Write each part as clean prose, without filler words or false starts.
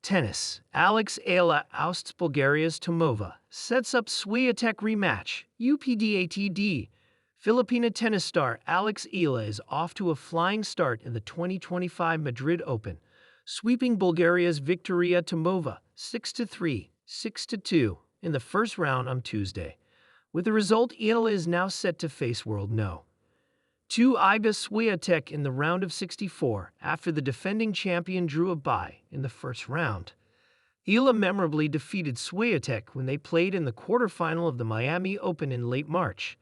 Tennis. Alex Eala ousts Bulgaria's Tomova. Sets up Swiatek rematch. UPDATD. Filipina tennis star Alex Eala is off to a flying start in the 2025 Madrid Open, sweeping Bulgaria's Victoria Tomova 6-3, 6-2 in the first round on Tuesday. With the result, Adela is now set to face world no. 2 Iga Swiatek in the round of 64 after the defending champion drew a bye in the first round. Adela memorably defeated Swiatek when they played in the quarterfinal of the Miami Open in late March.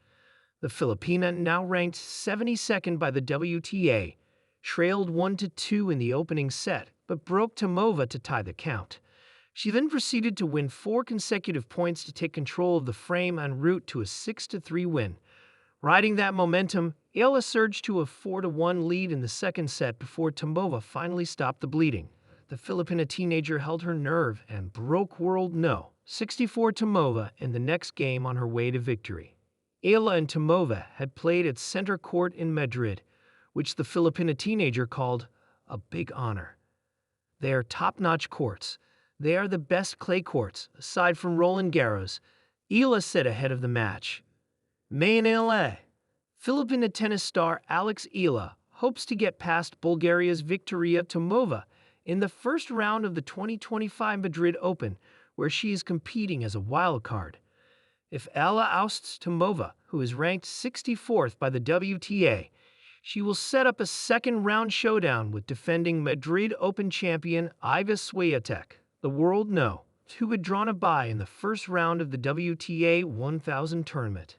The Filipina, now ranked 72nd by the WTA, trailed 1-2 in the opening set but broke Tomova to tie the count. She then proceeded to win 4 consecutive points to take control of the frame en route to a 6-3 win. Riding that momentum, Adela surged to a 4-1 lead in the second set before Tomova finally stopped the bleeding. The Filipina teenager held her nerve and broke world no. 64 Tomova in the next game on her way to victory. Adela and Tomova had played at center court in Madrid, which the Filipina teenager called a big honor. They are top-notch courts. They are the best clay courts, aside from Roland Garros, Adela said ahead of the match. Main LA. Filipina tennis star Alex Eala hopes to get past Bulgaria's Victoria Tomova in the first round of the 2025 Madrid Open, where she is competing as a wildcard. If Eala ousts Tomova, who is ranked 64th by the WTA, she will set up a second-round showdown with defending Madrid Open champion Iga Swiatek, the world no, who had drawn a bye in the first round of the WTA 1000 tournament.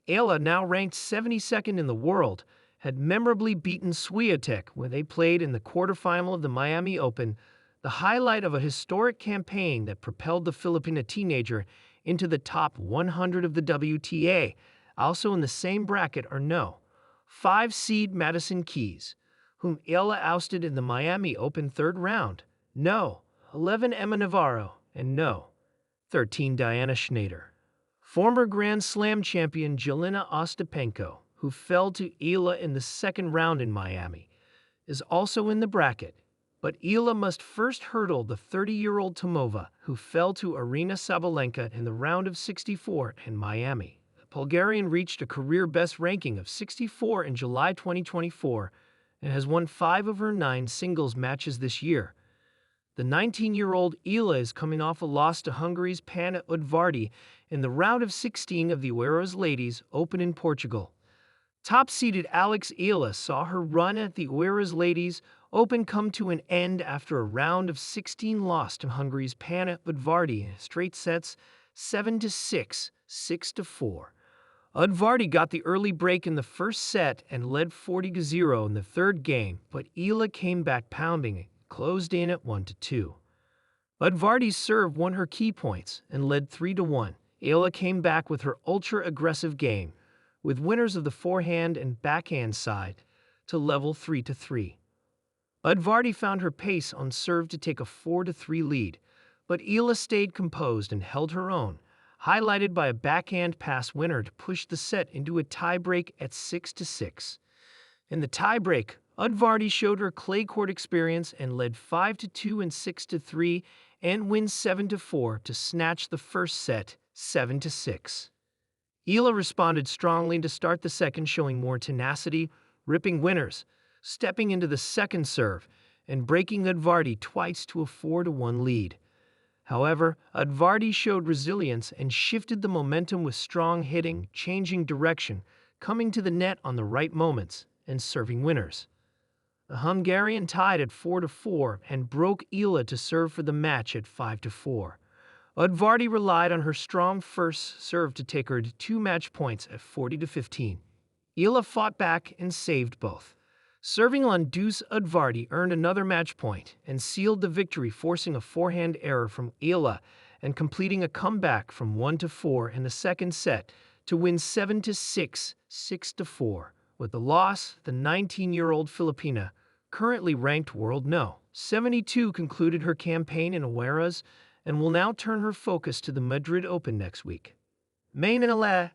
Adela, now ranked 72nd in the world, had memorably beaten Swiatek when they played in the quarterfinal of the Miami Open, the highlight of a historic campaign that propelled the Filipina teenager into the top 100 of the WTA. Also in the same bracket are no. 5-seed Madison Keys, whom Adela ousted in the Miami Open third round, no. 11 Emma Navarro, and no. 13 Diana Schneider. Former Grand Slam champion Jelena Ostapenko, who fell to Adela in the second round in Miami, is also in the bracket, but Adela must first hurdle the 30-year-old Tomova, who fell to Aryna Sabalenka in the round of 64 in Miami. The Bulgarian reached a career-best ranking of 64 in July 2024 and has won 5 of her 9 singles matches this year. The 19-year-old Adela is coming off a loss to Hungary's Panna Udvardy in the round of 16 of the Ousts Ladies Open in Portugal. Top-seeded Alex Eala saw her run at the Ousts Ladies Open come to an end after a round of 16 loss to Hungary's Panna Udvardy in straight sets 7-6, 6-4. Udvardy got the early break in the first set and led 40-0 in the third game, but Eala came back pounding, closed in at 1-2. Udvardy's serve won her key points and led 3-1. Adela came back with her ultra-aggressive game, with winners of the forehand and backhand side, to level 3-3. Udvardy found her pace on serve to take a 4-3 lead, but Adela stayed composed and held her own, highlighted by a backhand pass winner to push the set into a tiebreak at 6-6. In the tiebreak, Udvardy showed her clay court experience and led 5-2 and 6-3 and wins 7-4 to snatch the first set 7-6. Adela responded strongly to start the second, showing more tenacity, ripping winners, stepping into the second serve, and breaking Udvardy twice to a 4-1 lead. However, Udvardy showed resilience and shifted the momentum with strong hitting, changing direction, coming to the net on the right moments, and serving winners. The Hungarian tied at 4-4 and broke Adela to serve for the match at 5-4. Udvardy relied on her strong first serve to take her to 2 match points at 40-15. Adela fought back and saved both. Serving on deuce, Udvardy earned another match point and sealed the victory, forcing a forehand error from Adela and completing a comeback from 1-4 in the second set to win 7-6, 6-4. With the loss, the 19-year-old Filipina, currently ranked world no. 72, concluded her campaign in Ousts and will now turn her focus to the Madrid Open next week. Main LA.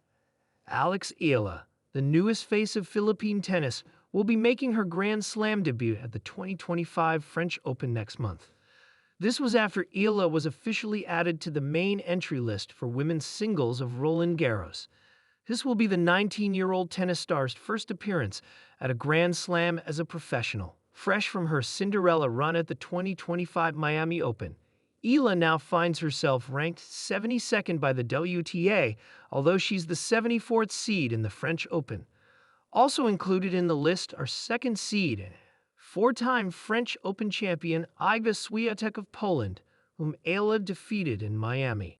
Alex Eala, the newest face of Philippine tennis, will be making her Grand Slam debut at the 2025 French Open next month. This was after Eala was officially added to the main entry list for women's singles of Roland Garros. This will be the 19-year-old tennis star's first appearance at a Grand Slam as a professional. Fresh from her Cinderella run at the 2025 Miami Open, Eala now finds herself ranked 72nd by the WTA, although she's the 74th seed in the French Open. Also included in the list are second seed, four-time French Open champion Iga Swiatek of Poland, whom Adela defeated in Miami.